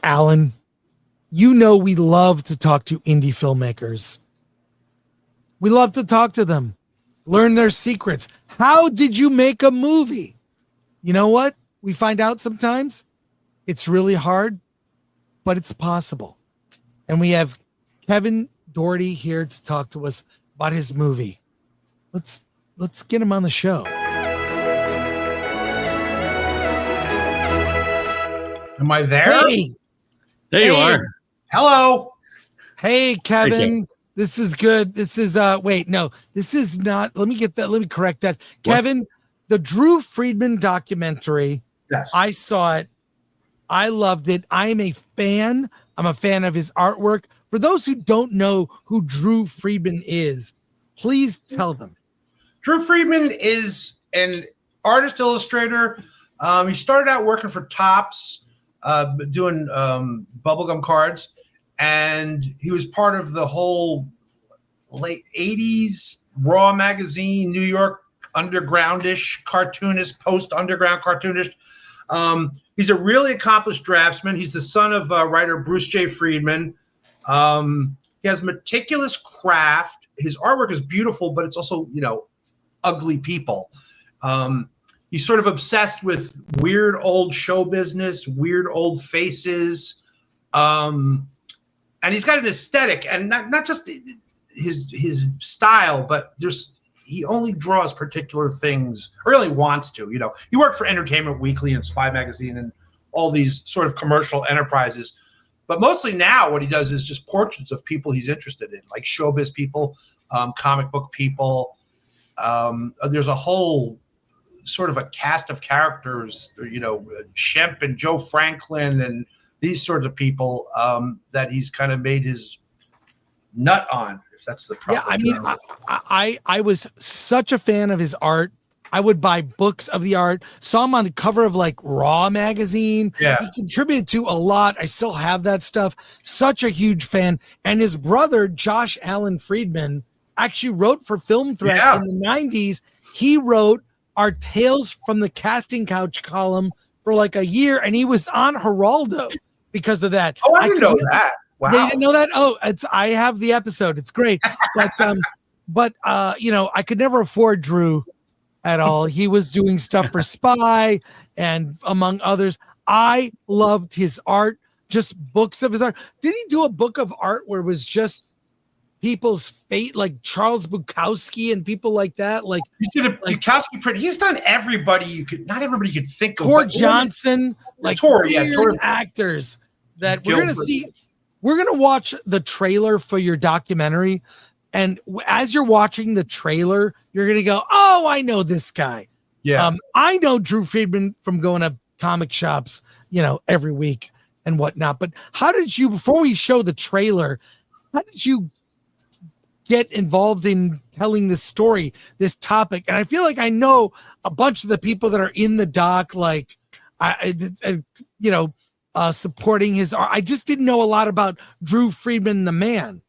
Alan, you know we love to talk to indie filmmakers. We love to talk to them, learn their secrets. How did you make a movie? You know what? We find out sometimes it's really hard, but it's possible. And we have Kevin Dougherty here to talk to us about his movie. Let's get him on the show. Am I there? Hey. There you are. Hello. Hey, Kevin. This is good. This is wait, no, this is not. Let me correct that. What? Kevin, the Drew Friedman documentary. Yes. I saw it. I loved it. I'm a fan. I'm a fan of his artwork. For those who don't know who Drew Friedman is, please tell them. Drew Friedman is an artist illustrator. He started out working for Topps, doing bubblegum cards, and he was part of the whole late 80s Raw magazine, New York undergroundish cartoonist, post-underground cartoonist. He's a really accomplished draftsman. He's the son of writer Bruce J. Friedman. He has meticulous craft. His artwork is beautiful, but it's also, ugly people. He's sort of obsessed with weird old show business, weird old faces. And he's got an aesthetic, and not just his style, but he only draws particular things, or really wants to. He worked for Entertainment Weekly and Spy Magazine and all these sort of commercial enterprises. But mostly now what he does is just portraits of people he's interested in, like showbiz people, comic book people. There's a whole sort of a cast of characters, Shemp and Joe Franklin and these sorts of people that he's kind of made his nut on, if that's the proper term. Yeah, I was such a fan of his art. I would buy books of the art. Saw him on the cover of like Raw magazine. Yeah. He contributed to a lot. I still have that stuff. Such a huge fan. And his brother, Josh Allen Friedman, actually wrote for Film Threat in the 90s. He wrote our Tales from the Casting Couch column for like a year, and he was on Geraldo because of that. Oh, I didn't know that. Wow. They didn't know that? Oh, I have the episode. It's great. But I could never afford Drew at all. He was doing stuff for Spy and among others. I loved his art, just books of his art. Did he do a book of art where it was just people's fate, like Charles Bukowski and people like that? Like he did a Bukowski print. He's done everybody not everybody could think of. Tor Johnson, like Tor actors that we're gonna see. We're gonna watch the trailer for your documentary. And as you're watching the trailer, you're going to go, oh, I know this guy. Yeah. I know Drew Friedman from going to comic shops, every week and whatnot. But how did you, before we show the trailer, how did you get involved in telling this story, this topic? And I feel like I know a bunch of the people that are in the doc, like, supporting his art. I just didn't know a lot about Drew Friedman, the man.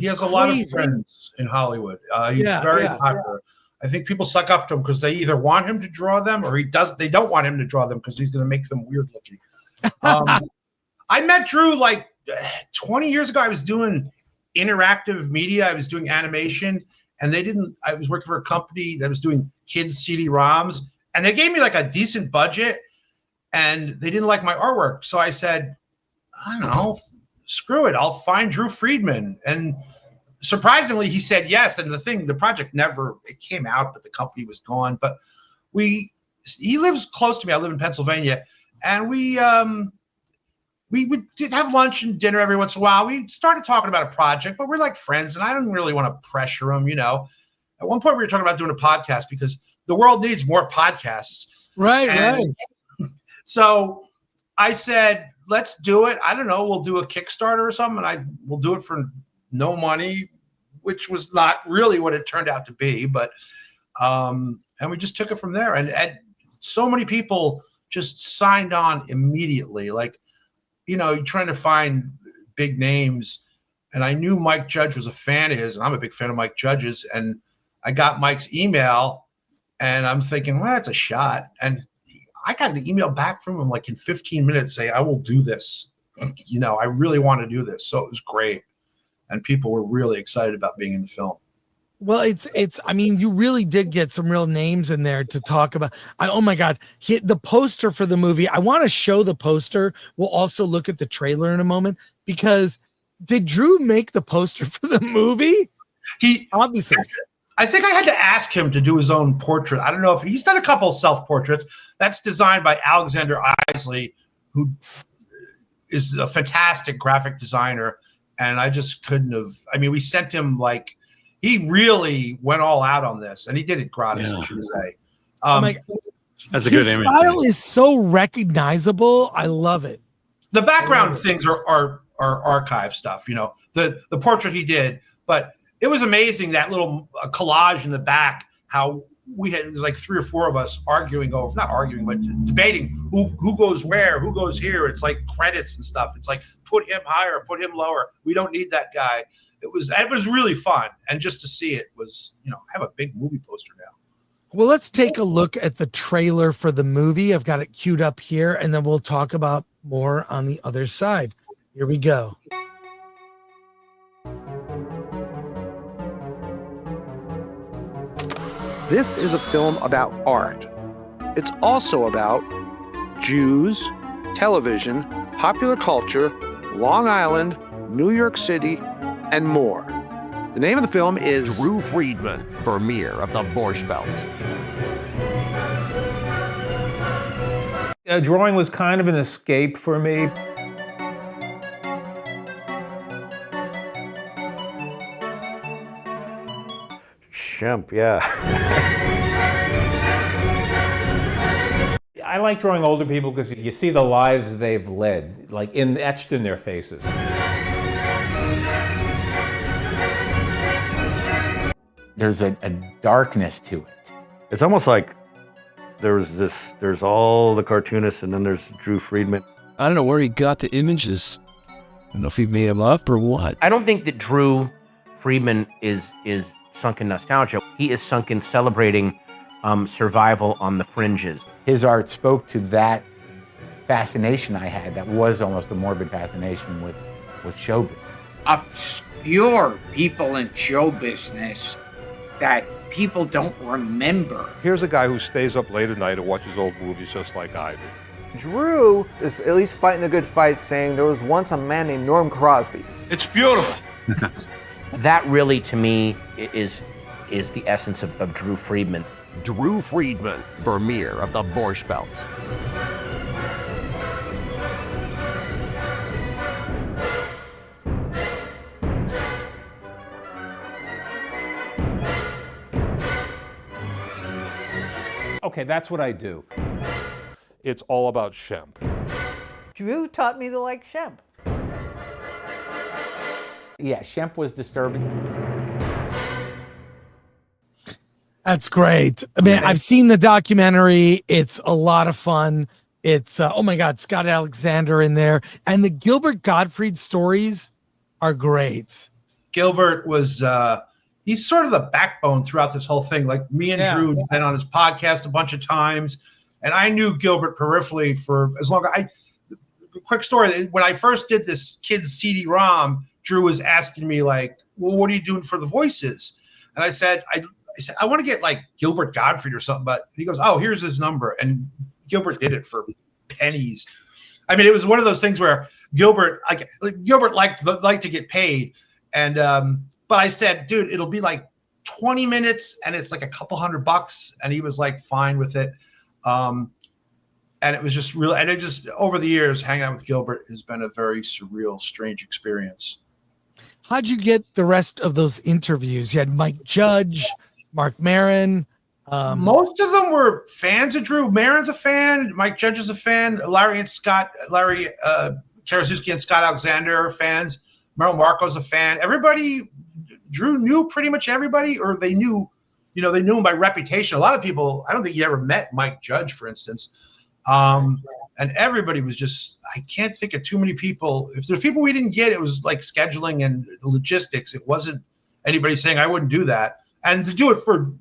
He has a lot of friends in Hollywood. He's very popular. I think people suck up to him because they either want him to draw them or they don't want him to draw them because he's going to make them weird looking. I met Drew like 20 years ago. I was doing interactive media. I was doing animation, and I was working for a company that was doing kids CD-ROMs, and they gave me like a decent budget, and they didn't like my artwork. So I said, I don't know, screw it, I'll find Drew Friedman. And surprisingly, he said yes. And the project it came out, but the company was gone. But he lives close to me. I live in Pennsylvania, and we did have lunch and dinner every once in a while. We started talking about a project, but we're like friends, and I didn't really want to pressure him, At one point, we were talking about doing a podcast because the world needs more podcasts. Right. So I said, let's do it. I don't know. We'll do a Kickstarter or something, and we'll do it for no money, which was not really what it turned out to be. But and we just took it from there. And so many people just signed on immediately. Like, you're trying to find big names. And I knew Mike Judge was a fan of his, and I'm a big fan of Mike Judge's. And I got Mike's email, and I'm thinking, well, that's a shot. And I got an email back from him like in 15 minutes saying, I will do this. I really want to do this. So it was great. And people were really excited about being in the film. Well, I mean, you really did get some real names in there to talk about. Oh my God, the poster for the movie. I want to show the poster. We'll also look at the trailer in a moment, because did Drew make the poster for the movie? He obviously. I think I had to ask him to do his own portrait. I don't know if he's done a couple self-portraits. That's designed by Alexander Isley, who is a fantastic graphic designer. And I just couldn't have. I mean, we sent him he really went all out on this, and he did it gratis, I should say. That's a good image. His style is so recognizable. I love it. The background things are archive stuff, the portrait he did, but it was amazing, that little collage in the back, how we had like 3 or 4 of us arguing over, not arguing, but debating who goes where, who goes here. It's like credits and stuff. It's like, put him higher, put him lower. We don't need that guy. It was really fun. And just to see it was, have a big movie poster now. Well, let's take a look at the trailer for the movie. I've got it queued up here, and then we'll talk about more on the other side. Here we go. This is a film about art. It's also about Jews, television, popular culture, Long Island, New York City, and more. The name of the film is Drew Friedman, Vermeer of the Borscht Belt. Drawing was kind of an escape for me. Shemp, yeah. I like drawing older people because you see the lives they've led, etched in their faces. There's a darkness to it. It's almost like there's all the cartoonists, and then there's Drew Friedman. I don't know where he got the images. I don't know if he made them up or what. I don't think that Drew Friedman is sunk in nostalgia. He is sunk in celebrating survival on the fringes. His art spoke to that fascination I had, that was almost a morbid fascination with show business. Obscure people in show business that people don't remember. Here's a guy who stays up late at night and watches old movies just like I do. Drew is at least fighting a good fight, saying there was once a man named Norm Crosby. It's beautiful. That really, to me, is the essence of Drew Friedman. Drew Friedman, Vermeer of the Borscht Belt. Okay, that's what I do. It's all about Shemp. Drew taught me to like Shemp. Yeah, Shemp was disturbing. That's great. I mean, I've seen the documentary. It's a lot of fun. It's, oh my God, Scott Alexander in there. And the Gilbert Gottfried stories are great. Gilbert was, he's sort of the backbone throughout this whole thing. Like me and Drew had been on his podcast a bunch of times, and I knew Gilbert peripherally for as long as quick story. When I first did this kids CD-ROM, Drew was asking me well, what are you doing for the voices? And I said, I want to get Gilbert Gottfried or something, but he goes, oh, here's his number. And Gilbert did it for pennies. I mean, it was one of those things where Gilbert liked to get paid. And, but I said, dude, it'll be 20 minutes and it's a couple $100. And he was fine with it. And it was just real. And it just, over the years, hanging out with Gilbert has been a very surreal, strange experience. How'd you get the rest of those interviews? You had Mike Judge, Mark Maron. Most of them were fans of Drew. Maron's a fan. Mike Judge is a fan. Larry Karaszewski and Scott Alexander are fans. Merrill Marco's a fan. Everybody, Drew knew pretty much everybody, or they knew him by reputation. A lot of people, I don't think he ever met Mike Judge, for instance. And everybody was just, I can't think of too many people. If there's people we didn't get, it was scheduling and logistics. It wasn't anybody saying I wouldn't do that. And to do it for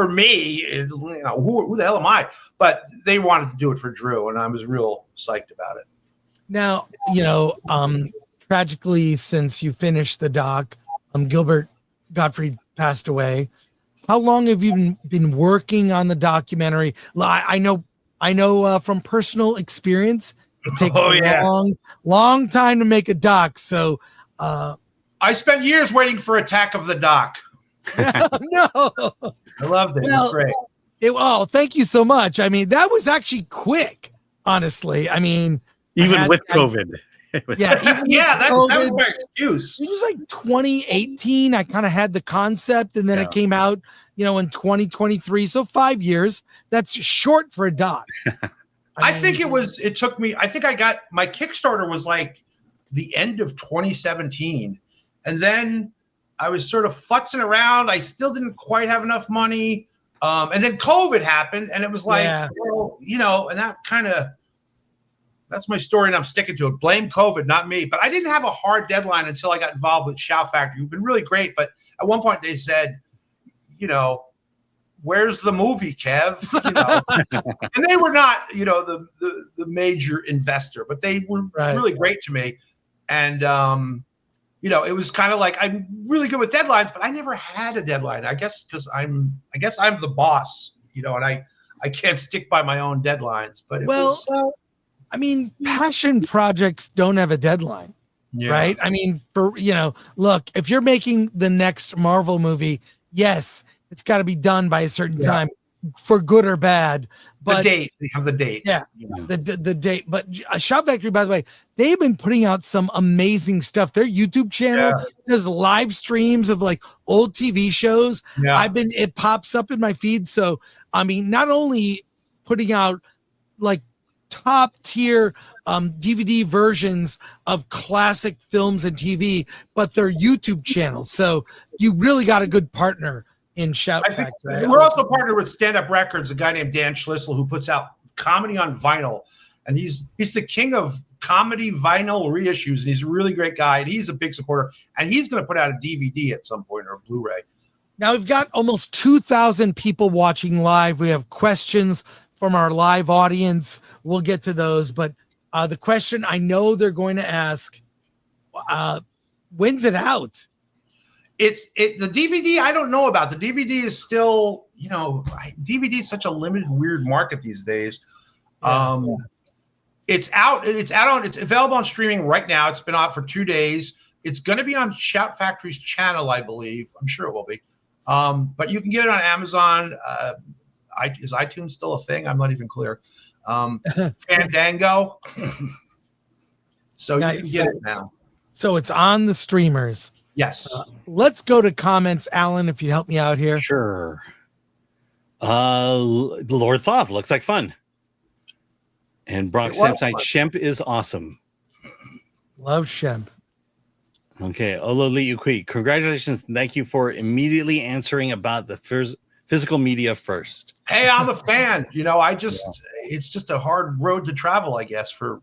me, who the hell am I? But they wanted to do it for Drew, and I was real psyched about it. Now, tragically, since you finished the doc, Gilbert Gottfried passed away. How long have you been working on the documentary? I know from personal experience, it takes a long time to make a doc. So I spent years waiting for Attack of the Doc. No, I loved it. It was great. Thank you so much. I mean, that was actually quick, honestly. I mean, even with COVID. Yeah, that was my excuse. It was like 2018. I kind of had the concept, and then it came out, in 2023. So 5 years. That's short for a doc. I think it took me, I think I got, my Kickstarter was like the end of 2017. And then I was sort of futzing around. I still didn't quite have enough money. And then COVID happened, and it was like, and that kind of, that's my story, and I'm sticking to it. Blame COVID, not me. But I didn't have a hard deadline until I got involved with Shout Factory, who've been really great. But at one point they said, where's the movie, Kev? And they were not, the major investor, but they were really great to me. And, it was kind of like, I'm really good with deadlines, but I never had a deadline. I guess because I'm the boss, and I can't stick by my own deadlines. But I mean, passion projects don't have a deadline, right? I mean, look, if you're making the next Marvel movie, yes, it's got to be done by a certain time, for good or bad. But the date, we have the date. Yeah, the date. But Shout Factory, by the way, they've been putting out some amazing stuff. Their YouTube channel does live streams of like old TV shows. Yeah. It pops up in my feed. So, I mean, not only putting out like top tier DVD versions of classic films and TV, but their YouTube channels. So you really got a good partner in Shout Factory. We're also partnered with Stand Up Records, a guy named Dan Schlissel who puts out comedy on vinyl, and he's the king of comedy vinyl reissues, and he's a really great guy, and he's a big supporter, and he's going to put out a DVD at some point or a Blu-ray. Now we've got almost 2,000 people watching live. We have questions from our live audience. We'll get to those, but the question I know they're going to ask, when's it out? The DVD I don't know about. The DVD is still, DVD is such a limited, weird market these days. It's available on streaming right now. It's been out for 2 days. It's going to be on Shout Factory's channel, I believe. I'm sure it will be. But you can get it on Amazon. Is iTunes still a thing? I'm not even clear. Fandango. So you can get it now. So it's on the streamers. Yes. Let's go to comments, Alan, if you help me out here. Sure. Lord Thoth looks like fun. And Brock Samsite, Shemp is awesome. Love Shemp. Okay. Olo Liuqui, congratulations. Thank you for immediately answering about the physical media first. Hey, I'm a fan. It's just a hard road to travel, I guess, for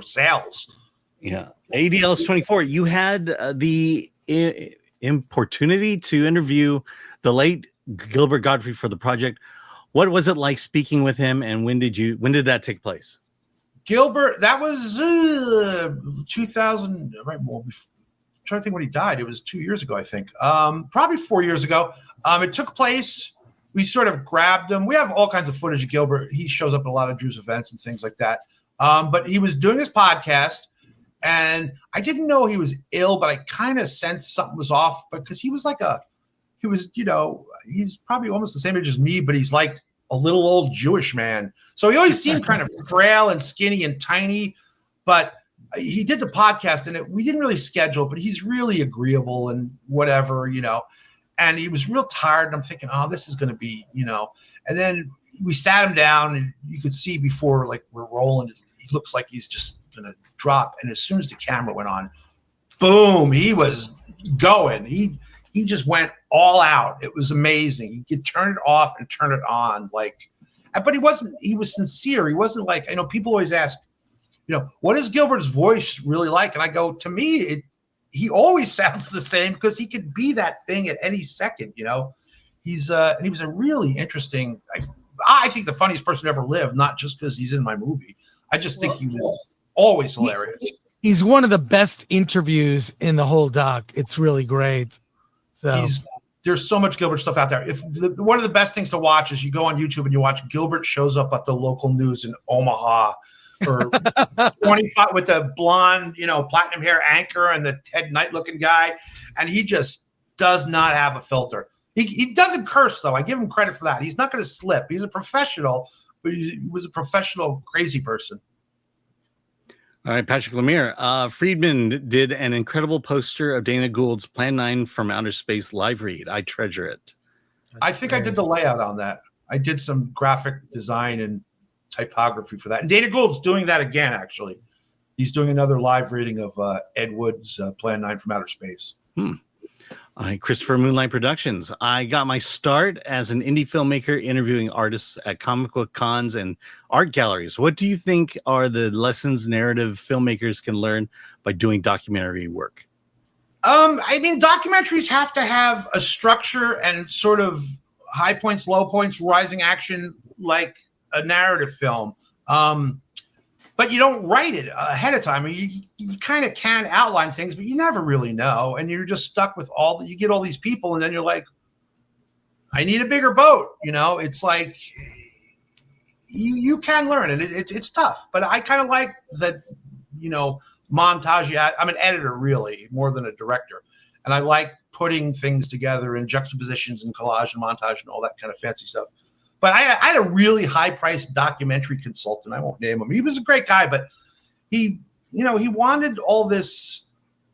sales. Yeah. ADL's 24. You had the importunity to interview the late Gilbert Gottfried for the project. What was it like speaking with him, and when did that take place? Gilbert, that was 2000, right? Well, I'm trying to think when he died. It was 2 years ago, I think. Probably 4 years ago. It took place. We sort of grabbed him. We have all kinds of footage of Gilbert. He shows up at a lot of Drew's events and things like that. But he was doing his podcast. And I didn't know he was ill, but I kind of sensed something was off because he's probably almost the same age as me, but he's like a little old Jewish man. So he always seemed kind of frail and skinny and tiny, but he did the podcast and we didn't really schedule, but he's really agreeable and whatever, and he was real tired. And I'm thinking, oh, this is going to be, and then we sat him down and you could see before, like we're rolling, he looks like he's just going to drop. And as soon as the camera went on, boom, he was going. He just went all out. It was amazing. He could turn it off and turn it on. But he was sincere. He wasn't like, people always ask, what is Gilbert's voice really like? And I go, to me, he always sounds the same because he could be that thing at any second, and he was a really interesting, I think the funniest person who ever lived, not just because he's in my movie. I just think he was always hilarious. He's one of the best interviews in the whole doc. It's really great. So there's so much Gilbert stuff out there. One of the best things to watch is you go on YouTube and you watch Gilbert shows up at the local news in Omaha for 25 with the blonde, platinum hair anchor and the Ted Knight looking guy, and he just does not have a filter. He doesn't curse though. I give him credit for that. He's not going to slip. He's a professional, but he was a professional crazy person. All right, Patrick Lemire. Friedman did an incredible poster of Dana Gould's Plan 9 from Outer Space live read. I treasure it. I think I did the layout on that. I did some graphic design and typography for that. And Dana Gould's doing that again, actually. He's doing another live reading of Ed Wood's Plan 9 from Outer Space. All right, Christopher Moonlight Productions. I got my start as an indie filmmaker interviewing artists at comic book cons and art galleries. What do you think are the lessons narrative filmmakers can learn by doing documentary work? Documentaries have to have a structure and sort of high points, low points, rising action like a narrative film. But you don't write it ahead of time. You kind of can outline things, but you never really know. And you're just stuck with you get all these people, and then you're like, I need a bigger boat. It's like you can learn, and it's tough. But I kind of like that, montage. I'm an editor, really, more than a director. And I like putting things together in juxtapositions and collage and montage and all that kind of fancy stuff. But I had a really high-priced documentary consultant. I won't name him. He was a great guy, but he wanted all this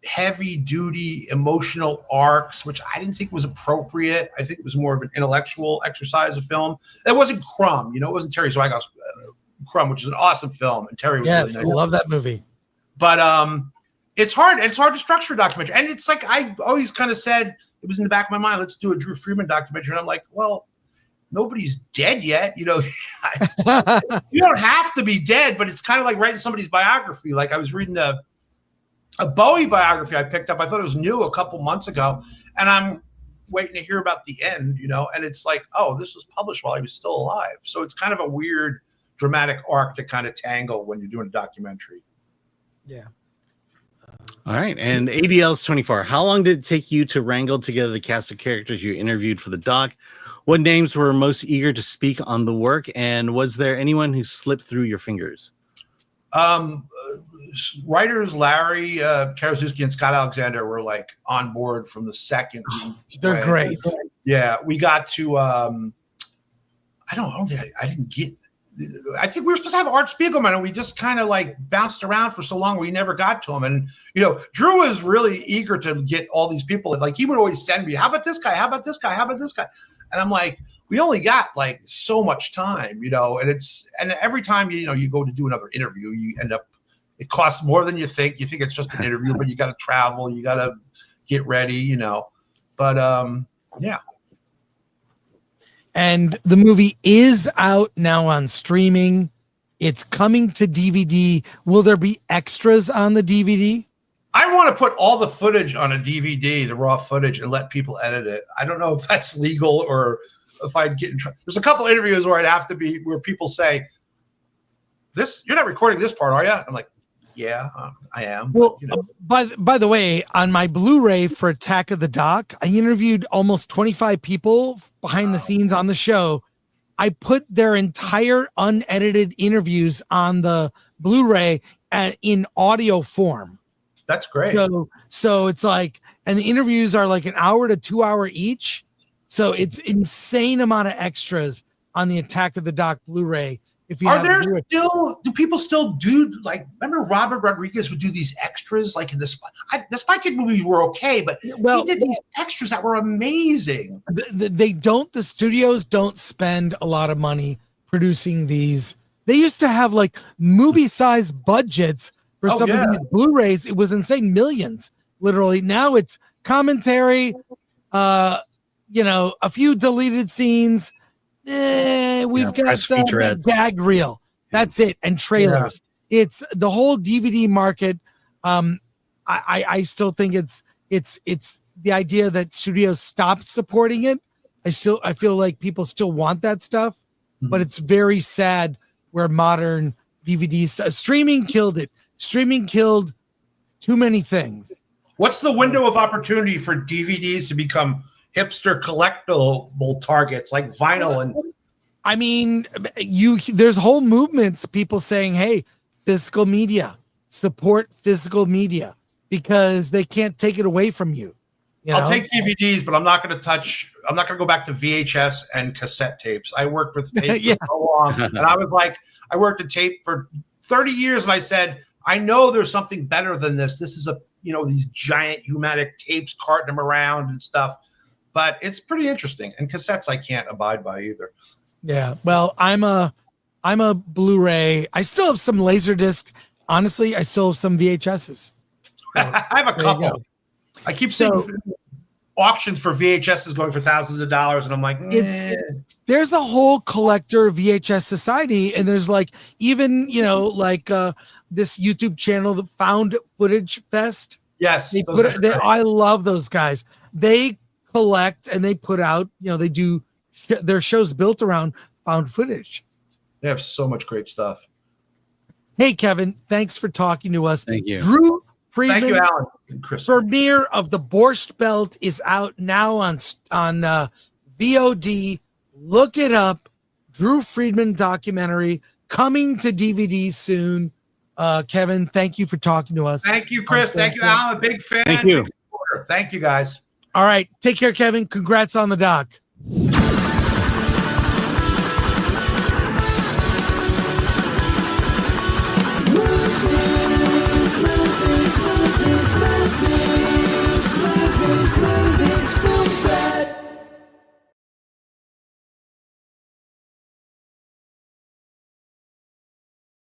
heavy-duty emotional arcs, which I didn't think was appropriate. I think it was more of an intellectual exercise of film. It wasn't Crumb, it wasn't Terry Zweigoff's Crumb, which is an awesome film, and Terry was really nice. I love that movie. But it's hard. It's hard to structure a documentary, and it's like I always kind of said, it was in the back of my mind, let's do a Drew Friedman documentary, and I'm like, well, nobody's dead yet. You don't have to be dead, but it's kind of like writing somebody's biography. Like I was reading a Bowie biography I picked up. I thought it was new a couple months ago, and I'm waiting to hear about the end, and it's like, oh, this was published while he was still alive. So it's kind of a weird dramatic arc to kind of tangle when you're doing a documentary. Yeah. All right. And ADL's 24. How long did it take you to wrangle together the cast of characters you interviewed for the doc? What names were most eager to speak on the work? And was there anyone who slipped through your fingers? Writers Laurie Karaszewski and Scott Alexander were like on board from the second. They're great. Yeah. We got to, I didn't get, I think we were supposed to have Art Spiegelman, and we just kind of like bounced around for so long we never got to him. And Drew was really eager to get all these people. Like he would always send me, how about this guy? How about this guy? How about this guy? And I'm like, we only got like so much time, and every time you go to do another interview, you end up, it costs more than you think. You think it's just an interview, but you got to travel, you got to get ready, But yeah. And the movie is out now on streaming. It's coming to DVD. Will there be extras on the DVD? I want to put all the footage on a DVD, the raw footage, and let people edit it. I don't know if that's legal or if I'd get in trouble. There's a couple interviews where I'd have to be, where people say, you're not recording this part, are you? I'm like, yeah, I am. Well, by the way, on my Blu-ray for Attack of the Doc, I interviewed almost 25 people behind the scenes on the show. I put their entire unedited interviews on the Blu-ray in audio form. That's great. So it's like, and the interviews are like an hour to 2 hour each. So it's insane amount of extras on the Attack of the Doc Blu-ray. If you do people still do, like, remember Robert Rodriguez would do these extras like in the Spy Kid movies were okay, but he did these extras that were amazing. The studios don't spend a lot of money producing these. They used to have like movie size budgets for some of these Blu-rays. It was insane, millions, literally. Now it's commentary, a few deleted scenes. We've got a gag reel. That's it. And trailers. Yeah. It's the whole DVD market. I still think it's the idea that studios stopped supporting it. I feel like people still want that stuff, but it's very sad where modern DVDs. Streaming killed it. Streaming killed too many things. What's the window of opportunity for DVDs to become hipster collectible targets like vinyl? And I mean, there's whole movements, people saying, hey, physical media, support physical media, because they can't take it away from you. I'll take DVDs, but I'm not going to go back to VHS and cassette tapes. I worked with tape for so long, and I was like, I worked at tape for 30 years, and I said, I know there's something better than this. This is these giant pneumatic tapes carting them around and stuff, but it's pretty interesting. And cassettes I can't abide by either. Yeah, well, I'm a Blu-ray. I still have some Laserdisc. Honestly, I still have some VHSs. I have a couple. I keep seeing auctions for VHSs going for thousands of dollars, and I'm like, there's a whole collector VHS society, and there's even this YouTube channel, the Found Footage Fest. Yes, I love those guys. They collect and they put out, they do their shows built around found footage. They have so much great stuff. Hey, Kevin, thanks for talking to us. Thank you. Drew Friedman. Thank you, Alan and Chris. Vermeer of the Borscht Belt is out now on VOD. Look it up. Drew Friedman documentary coming to DVD soon. Kevin, thank you for talking to us. Thank you, Chris. Thank you, Alan. A big fan. Thank you. Thank you, guys. All right. Take care, Kevin. Congrats on the doc.